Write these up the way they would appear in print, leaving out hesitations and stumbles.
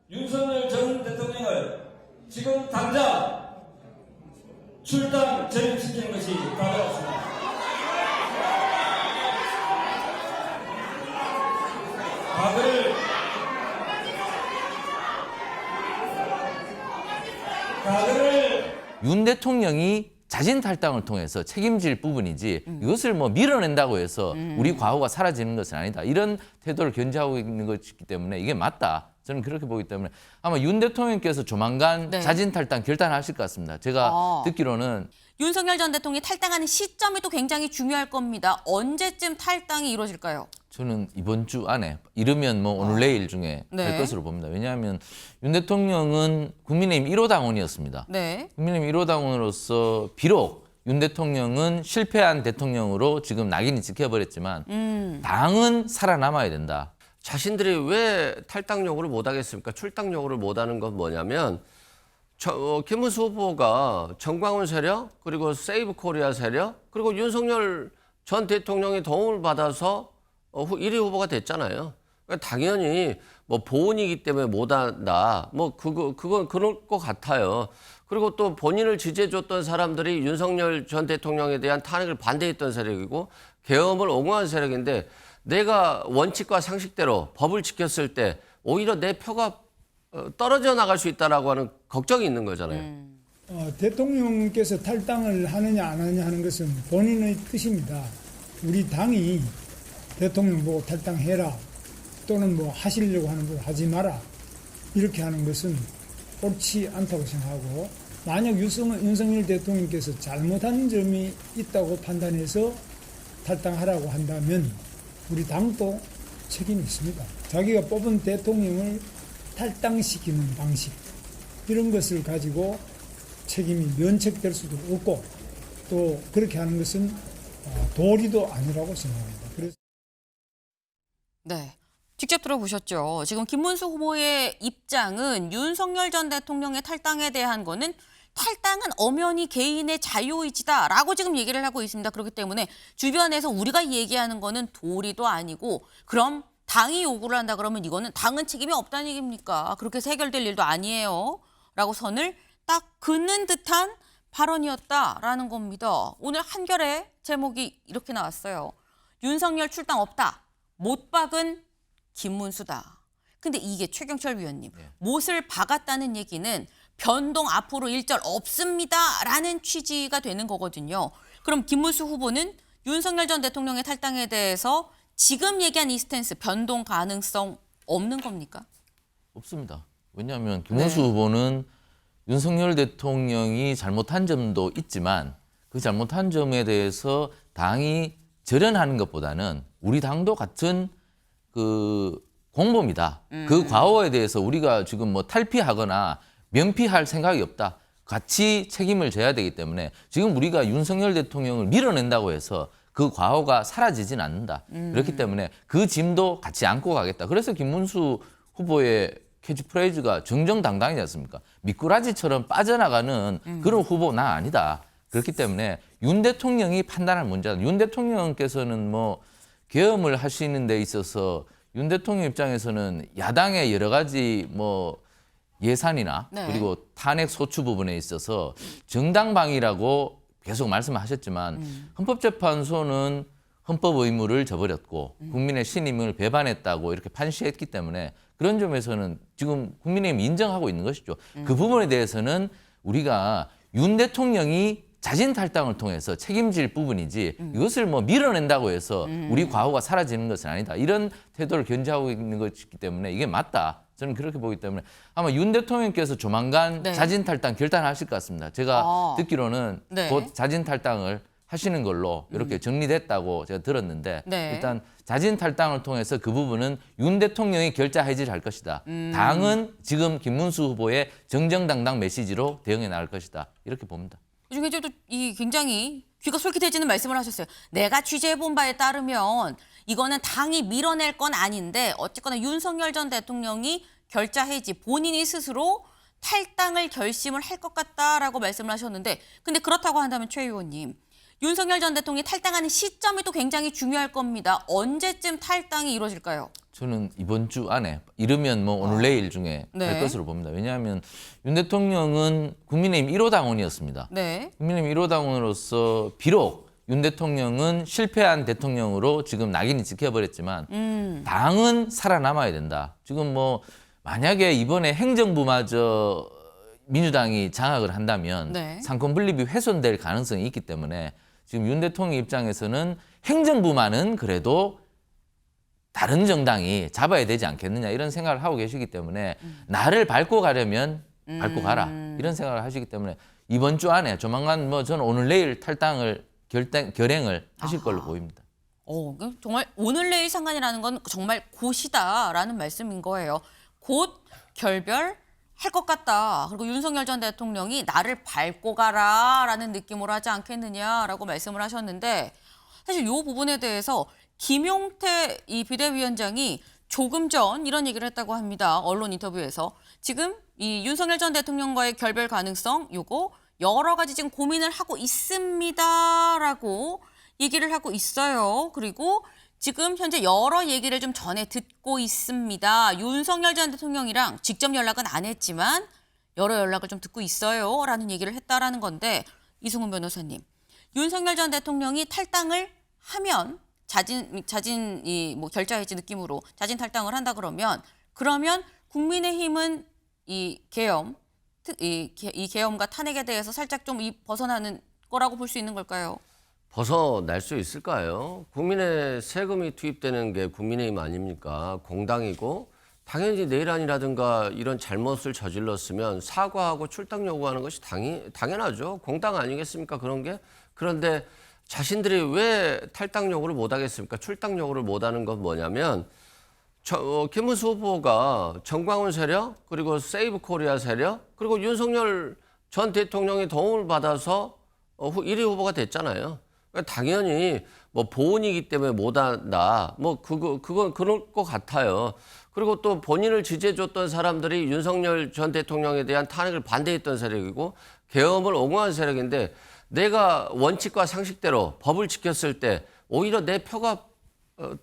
윤석열 전 대통령을 지금 당장 출당 전입시키는 것이 바라옵니다. 윤 대통령이 자진 탈당을 통해서 책임질 부분이지 이것을 뭐 밀어낸다고 해서 우리 과거가 사라지는 것은 아니다. 이런 태도를 견지하고 있는 것이기 때문에 이게 맞다. 저는 그렇게 보기 때문에 아마 윤 대통령께서 조만간 네. 자진 탈당 결단하실 것 같습니다. 제가 듣기로는 윤석열 전 대통령이 탈당하는 시점이 또 굉장히 중요할 겁니다. 언제쯤 탈당이 이루어질까요? 저는 이번 주 안에 이르면 뭐 오늘 내일 중에 될 네. 것으로 봅니다. 왜냐하면 윤 대통령은 국민의힘 1호 당원이었습니다. 네. 국민의힘 1호 당원으로서 비록 윤 대통령은 실패한 대통령으로 지금 낙인이 찍혀버렸지만 당은 살아남아야 된다. 자신들이 왜 탈당 요구를 못 하겠습니까? 출당 요구를 못 하는 건 뭐냐면 김문수 후보가 정광훈 세력 그리고 세이브 코리아 세력 그리고 윤석열 전 대통령의 도움을 받아서 1위 후보가 됐잖아요. 그러니까 당연히 뭐 보훈이기 때문에 못 한다. 뭐 그건 그럴 것 같아요. 그리고 또 본인을 지지해줬던 사람들이 윤석열 전 대통령에 대한 탄핵을 반대했던 세력이고 계엄을 옹호한 세력인데 내가 원칙과 상식대로 법을 지켰을 때 오히려 내 표가 떨어져 나갈 수 있다라고 하는 걱정이 있는 거잖아요. 대통령께서 탈당을 하느냐 안 하느냐 하는 것은 본인의 뜻입니다. 우리 당이 대통령 보고 탈당해라 또는 뭐 하시려고 하는 걸 하지 마라 이렇게 하는 것은 옳지 않다고 생각하고 만약 윤석열 대통령께서 잘못한 점이 있다고 판단해서 탈당하라고 한다면 우리 당도 책임이 있습니다. 자기가 뽑은 대통령을 탈당시키는 방식 이런 것을 가지고 책임이 면책될 수도 없고 또 그렇게 하는 것은 도리도 아니라고 생각합니다. 그래서 네. 직접 들어보셨죠. 지금 김문수 후보의 입장은 윤석열 전 대통령의 탈당에 대한 거는 탈당은 엄연히 개인의 자유의지다라고 지금 얘기를 하고 있습니다. 그렇기 때문에 주변에서 우리가 얘기하는 거는 도리도 아니고 그럼 당이 요구를 한다 그러면 이거는 당은 책임이 없다는 얘기입니까? 그렇게 해서 해결될 일도 아니에요. 라고 선을 딱 긋는 듯한 발언이었다라는 겁니다. 오늘 한겨레 제목이 이렇게 나왔어요. 윤석열 출당 없다. 못 박은 김문수다. 근데 이게 최경철 위원님, 못을 박았다는 얘기는 변동 앞으로 일절 없습니다라는 취지가 되는 거거든요. 그럼 김문수 후보는 윤석열 전 대통령의 탈당에 대해서 지금 얘기한 이 스탠스 변동 가능성 없는 겁니까? 없습니다. 왜냐하면 김문수 후보는 윤석열 대통령이 잘못한 점도 있지만 그 잘못한 점에 대해서 당이 절연하는 것보다는 우리 당도 같은 그 공범이다. 그 과오에 대해서 우리가 지금 뭐 탈피하거나 면피할 생각이 없다. 같이 책임을 져야 되기 때문에 지금 우리가 윤석열 대통령을 밀어낸다고 해서 그 과오가 사라지진 않는다. 그렇기 때문에 그 짐도 같이 안고 가겠다. 그래서 김문수 후보의 캐치프레이즈가 정정당당이지 않습니까? 미꾸라지처럼 빠져나가는 그런 후보 나 아니다. 그렇기 때문에 윤 대통령이 판단할 문제다. 윤 대통령께서는 뭐 계엄을 하시는 데 있어서 윤 대통령 입장에서는 야당의 여러 가지 뭐 예산이나 그리고 탄핵 소추 부분에 있어서 정당방위라고 계속 말씀하셨지만 헌법재판소는 헌법 의무를 저버렸고 국민의 신임을 배반했다고 이렇게 판시했기 때문에 그런 점에서는 지금 국민의힘이 인정하고 있는 것이죠. 그 부분에 대해서는 우리가 윤 대통령이 자진 탈당을 통해서 책임질 부분이지 이것을 뭐 밀어낸다고 해서 우리 과거가 사라지는 것은 아니다. 이런 태도를 견지하고 있는 것이기 때문에 이게 맞다. 저는 그렇게 보기 때문에 아마 윤 대통령께서 조만간 자진 탈당 결단하실 것 같습니다. 제가 듣기로는 곧 자진 탈당을 하시는 걸로 이렇게 정리됐다고 제가 들었는데 일단 자진 탈당을 통해서 그 부분은 윤 대통령이 결자해지를 할 것이다. 당은 지금 김문수 후보의 정정당당 메시지로 대응해 나갈 것이다. 이렇게 봅니다. 그중에 또 이 굉장히 귀가 솔깃해지는 말씀을 하셨어요. 내가 취재해본 바에 따르면 이거는 당이 밀어낼 건 아닌데 어쨌거나 윤석열 전 대통령이 결자해지 본인이 스스로 탈당을 결심을 할 것 같다라고 말씀을 하셨는데 근데 그렇다고 한다면 최 의원님 윤석열 전 대통령이 탈당하는 시점이 또 굉장히 중요할 겁니다. 언제쯤 탈당이 이루어질까요? 저는 이번 주 안에 이르면 뭐 오늘 내일 중에 네. 될 것으로 봅니다. 왜냐하면 윤 대통령은 국민의힘 1호 당원이었습니다. 네. 국민의힘 1호 당원으로서 비록 윤 대통령은 실패한 대통령으로 지금 낙인이 찍혀버렸지만 당은 살아남아야 된다. 지금 뭐 만약에 이번에 행정부마저 민주당이 장악을 한다면 네. 상권 분립이 훼손될 가능성이 있기 때문에 지금 윤 대통령 입장에서는 행정부만은 그래도 다른 정당이 잡아야 되지 않겠느냐 이런 생각을 하고 계시기 때문에 나를 밟고 가려면 밟고 가라 이런 생각을 하시기 때문에 이번 주 안에 조만간 뭐 저는 오늘 내일 탈당을 결행을 하실 걸로 보입니다. 정말 오늘 내일 상관이라는 건 정말 곧이다라는 말씀인 거예요. 곧 결별할 것 같다. 그리고 윤석열 전 대통령이 나를 밟고 가라라는 느낌으로 하지 않겠느냐라고 말씀을 하셨는데 사실 이 부분에 대해서 김용태 이 비대위원장이 조금 전 이런 얘기를 했다고 합니다. 언론 인터뷰에서 지금 이 윤석열 전 대통령과의 결별 가능성 요거 여러 가지 지금 고민을 하고 있습니다라고 얘기를 하고 있어요. 그리고 지금 현재 여러 얘기를 좀 전에 듣고 있습니다. 윤석열 전 대통령이랑 직접 연락은 안 했지만 여러 연락을 좀 듣고 있어요라는 얘기를 했다라는 건데 이승훈 변호사님, 윤석열 전 대통령이 탈당을 하면 자진 뭐 결자 해지 느낌으로 자진 탈당을 한다 그러면 국민의힘은 이 계엄과 탄핵에 대해서 살짝 좀 벗어나는 거라고 볼 수 있는 걸까요? 벗어날 수 있을까요? 국민의 세금이 투입되는 게 국민의힘 아닙니까? 공당이고 당연히 내란이라든가 이런 잘못을 저질렀으면 사과하고 출당 요구하는 것이 당연하죠. 공당 아니겠습니까? 그런 게. 그런데 자신들이 왜 탈당 요구를 못 하겠습니까? 출당 요구를 못 하는 건 뭐냐면 김문수 후보가 정광훈 세력 그리고 세이브 코리아 세력 그리고 윤석열 전 대통령의 도움을 받아서 1위 후보가 됐잖아요. 그러니까 당연히 뭐 보훈이기 때문에 못 한다. 뭐 그건 그럴 것 같아요. 그리고 또 본인을 지지해줬던 사람들이 윤석열 전 대통령에 대한 탄핵을 반대했던 세력이고 계엄을 옹호한 세력인데 내가 원칙과 상식대로 법을 지켰을 때 오히려 내 표가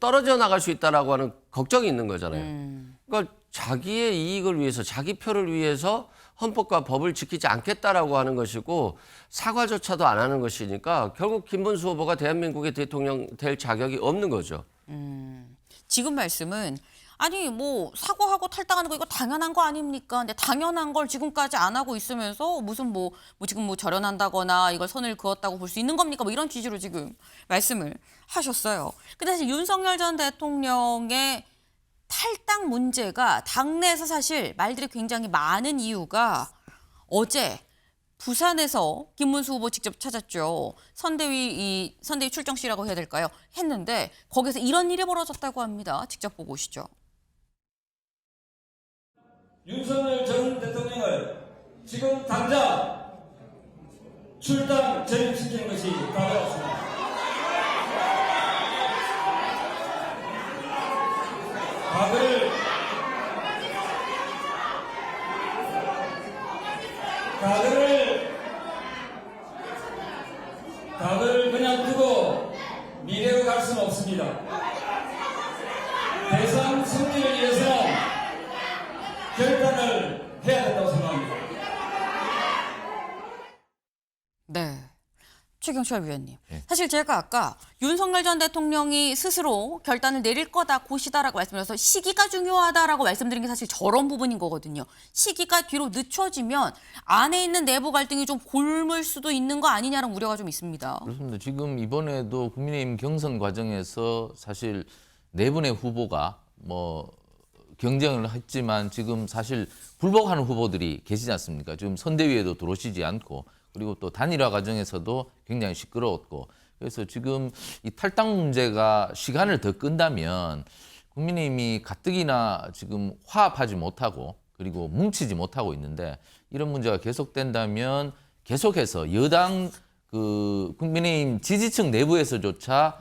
떨어져 나갈 수 있다라고 하는 걱정이 있는 거잖아요. 그러니까 자기의 이익을 위해서 자기 표를 위해서 헌법과 법을 지키지 않겠다라고 하는 것이고 사과조차도 안 하는 것이니까 결국 김문수 후보가 대한민국의 대통령 될 자격이 없는 거죠. 지금 말씀은 아니 뭐 사과하고 탈당하는 거 이거 당연한 거 아닙니까? 근데 당연한 걸 지금까지 안 하고 있으면서 무슨 뭐 지금 뭐 절연한다거나 이걸 선을 그었다고 볼 수 있는 겁니까? 뭐 이런 취지로 지금 말씀을 하셨어요. 근데 사실 윤석열 전 대통령의 탈당 문제가 당내에서 사실 말들이 굉장히 많은 이유가 어제 부산에서 김문수 후보 직접 찾았죠. 선대위 출정식이라고 해야 될까요? 했는데 거기서 이런 일이 벌어졌다고 합니다. 직접 보고 오시죠. 윤석열 전 대통령을 지금 당장 출당 전입시키는 것이 다가왔습니다. 각을 그냥 두고 미래로 갈 수는 없습니다. 대선 승리를 위해서는 결단을 해야 된다고 생각합니다. 네. 최경철 위원님. 네. 사실 제가 아까 윤석열 전 대통령이 스스로 결단을 내릴 거다, 곧이다라고 말씀드려서 시기가 중요하다라고 말씀드린 게 사실 저런 부분인 거거든요. 시기가 뒤로 늦춰지면 안에 있는 내부 갈등이 좀 골물 수도 있는 거 아니냐는 우려가 좀 있습니다. 그렇습니다. 지금 이번에도 국민의힘 경선 과정에서 사실 네 분의 후보가 뭐 경쟁을 했지만 지금 사실 불복하는 후보들이 계시지 않습니까? 지금 선대위에도 들어오시지 않고 그리고 또 단일화 과정에서도 굉장히 시끄러웠고 그래서 지금 이 탈당 문제가 시간을 더 끈다면 국민의힘이 가뜩이나 지금 화합하지 못하고 그리고 뭉치지 못하고 있는데 이런 문제가 계속된다면 계속해서 여당 국민의힘 지지층 내부에서조차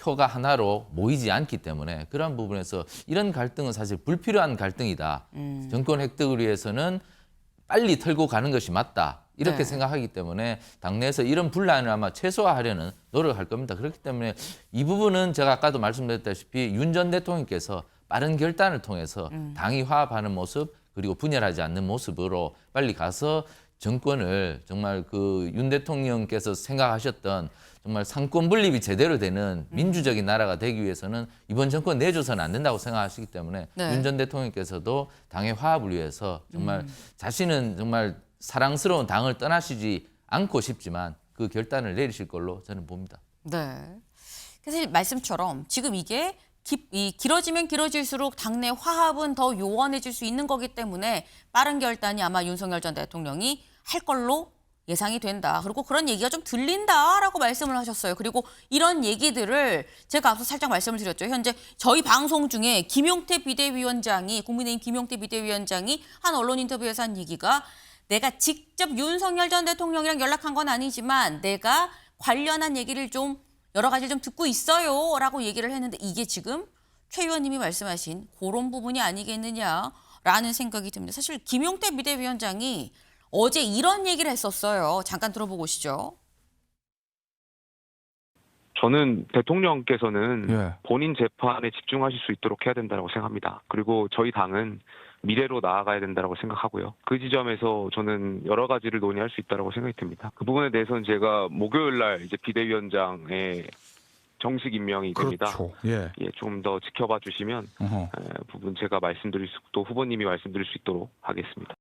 표가 하나로 모이지 않기 때문에 그런 부분에서 이런 갈등은 사실 불필요한 갈등이다. 정권 획득을 위해서는 빨리 털고 가는 것이 맞다. 이렇게 네. 생각하기 때문에 당내에서 이런 분란을 아마 최소화하려는 노력을 할 겁니다. 그렇기 때문에 이 부분은 제가 아까도 말씀드렸다시피 윤 전 대통령께서 빠른 결단을 통해서 당이 화합하는 모습 그리고 분열하지 않는 모습으로 빨리 가서 정권을 정말 그 윤 대통령께서 생각하셨던 정말 상권 분립이 제대로 되는 민주적인 나라가 되기 위해서는 이번 정권 내줘서는 안 된다고 생각하시기 때문에 네. 윤 전 대통령께서도 당의 화합을 위해서 정말 자신은 정말 사랑스러운 당을 떠나시지 않고 싶지만 그 결단을 내리실 걸로 저는 봅니다. 네. 사실 말씀처럼 지금 이게 길어지면 길어질수록 당내 화합은 더 요원해질 수 있는 거기 때문에 빠른 결단이 아마 윤석열 전 대통령이 할 걸로 예상이 된다. 그리고 그런 얘기가 좀 들린다라고 말씀을 하셨어요. 그리고 이런 얘기들을 제가 앞서 살짝 말씀을 드렸죠. 현재 저희 방송 중에 김용태 비대위원장이 국민의힘 김용태 비대위원장이 한 언론 인터뷰에서 한 얘기가 내가 직접 윤석열 전 대통령이랑 연락한 건 아니지만 내가 관련한 얘기를 좀 여러 가지를 좀 듣고 있어요라고 얘기를 했는데 이게 지금 최 의원님이 말씀하신 그런 부분이 아니겠느냐라는 생각이 듭니다. 사실 김용태 비대위원장이 어제 이런 얘기를 했었어요. 잠깐 들어보고 오시죠. 저는 대통령께서는 예. 본인 재판에 집중하실 수 있도록 해야 된다고 생각합니다. 그리고 저희 당은 미래로 나아가야 된다고 생각하고요. 그 지점에서 저는 여러 가지를 논의할 수 있다고 생각이 듭니다. 그 부분에 대해서는 제가 목요일 날 이제 비대위원장의 정식 임명이 됩니다. 그렇죠. 예. 예, 좀 더 지켜봐 주시면 어허. 부분 제가 말씀드릴 수, 또 후보님이 말씀드릴 수 있도록 하겠습니다.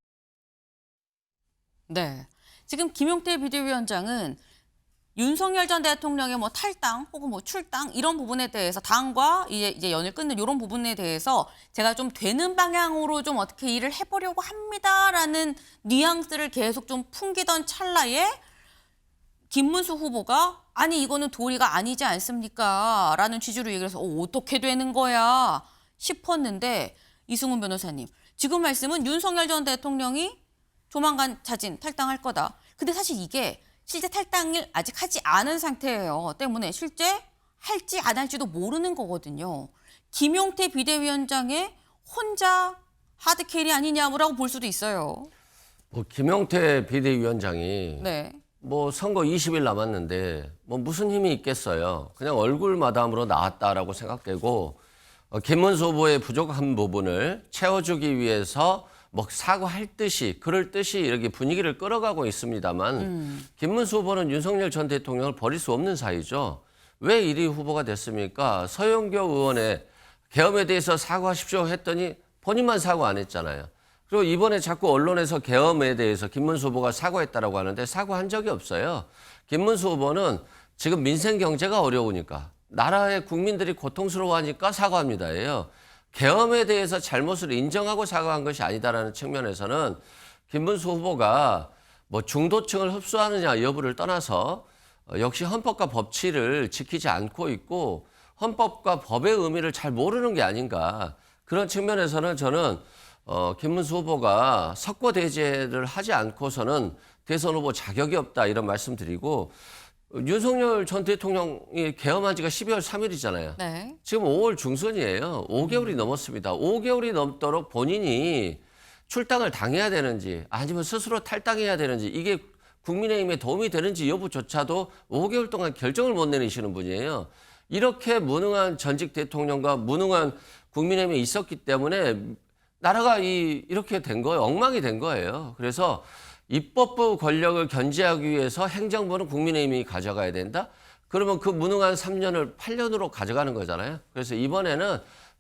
네. 지금 김용태 비대위원장은 윤석열 전 대통령의 뭐 탈당 혹은 뭐 출당 이런 부분에 대해서 당과 이제 연을 끊는 이런 부분에 대해서 제가 좀 되는 방향으로 좀 어떻게 일을 해보려고 합니다라는 뉘앙스를 계속 좀 풍기던 찰나에 김문수 후보가 아니 이거는 도리가 아니지 않습니까? 라는 취지로 얘기를 해서 어떻게 되는 거야 싶었는데 이승훈 변호사님 지금 말씀은 윤석열 전 대통령이 조만간 자진 탈당할 거다. 근데 사실 이게 실제 탈당을 아직 하지 않은 상태예요. 때문에 실제 할지 안 할지도 모르는 거거든요. 김용태 비대위원장의 혼자 하드캐리 아니냐라고 볼 수도 있어요. 뭐 김용태 비대위원장이 네. 뭐 선거 20일 남았는데 뭐 무슨 힘이 있겠어요. 그냥 얼굴 마담으로 나왔다라고 생각되고 김문수 후보의 부족한 부분을 채워주기 위해서 뭐 사과할 듯이 그럴 듯이 이렇게 분위기를 끌어가고 있습니다만 김문수 후보는 윤석열 전 대통령을 버릴 수 없는 사이죠. 왜 1위 후보가 됐습니까? 서영교 의원의 계엄에 대해서 사과하십시오 했더니 본인만 사과 안 했잖아요. 그리고 이번에 자꾸 언론에서 계엄에 대해서 김문수 후보가 사과했다라고 하는데 사과한 적이 없어요. 김문수 후보는 지금 민생 경제가 어려우니까 나라의 국민들이 고통스러워하니까 사과합니다예요. 계엄에 대해서 잘못을 인정하고 사과한 것이 아니다라는 측면에서는 김문수 후보가 뭐 중도층을 흡수하느냐 여부를 떠나서 역시 헌법과 법치를 지키지 않고 있고 헌법과 법의 의미를 잘 모르는 게 아닌가. 그런 측면에서는 저는 김문수 후보가 석고대죄를 하지 않고서는 대선 후보 자격이 없다 이런 말씀드리고 윤석열 전 대통령이 계엄한 지가 12월 3일이잖아요. 네. 지금 5월 중순이에요. 5개월이 넘었습니다. 5개월이 넘도록 본인이 출당을 당해야 되는지 아니면 스스로 탈당해야 되는지 이게 국민의힘에 도움이 되는지 여부조차도 5개월 동안 결정을 못 내리시는 분이에요. 이렇게 무능한 전직 대통령과 무능한 국민의힘에 있었기 때문에 나라가 이렇게 된 거예요. 엉망이 된 거예요. 그래서 입법부 권력을 견제하기 위해서 행정부는 국민의힘이 가져가야 된다? 그러면 그 무능한 3년을 8년으로 가져가는 거잖아요. 그래서 이번에는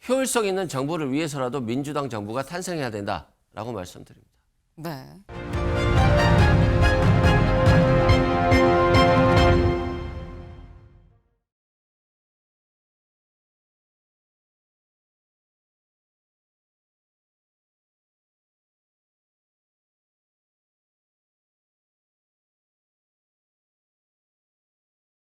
효율성 있는 정부를 위해서라도 민주당 정부가 탄생해야 된다라고 말씀드립니다. 네.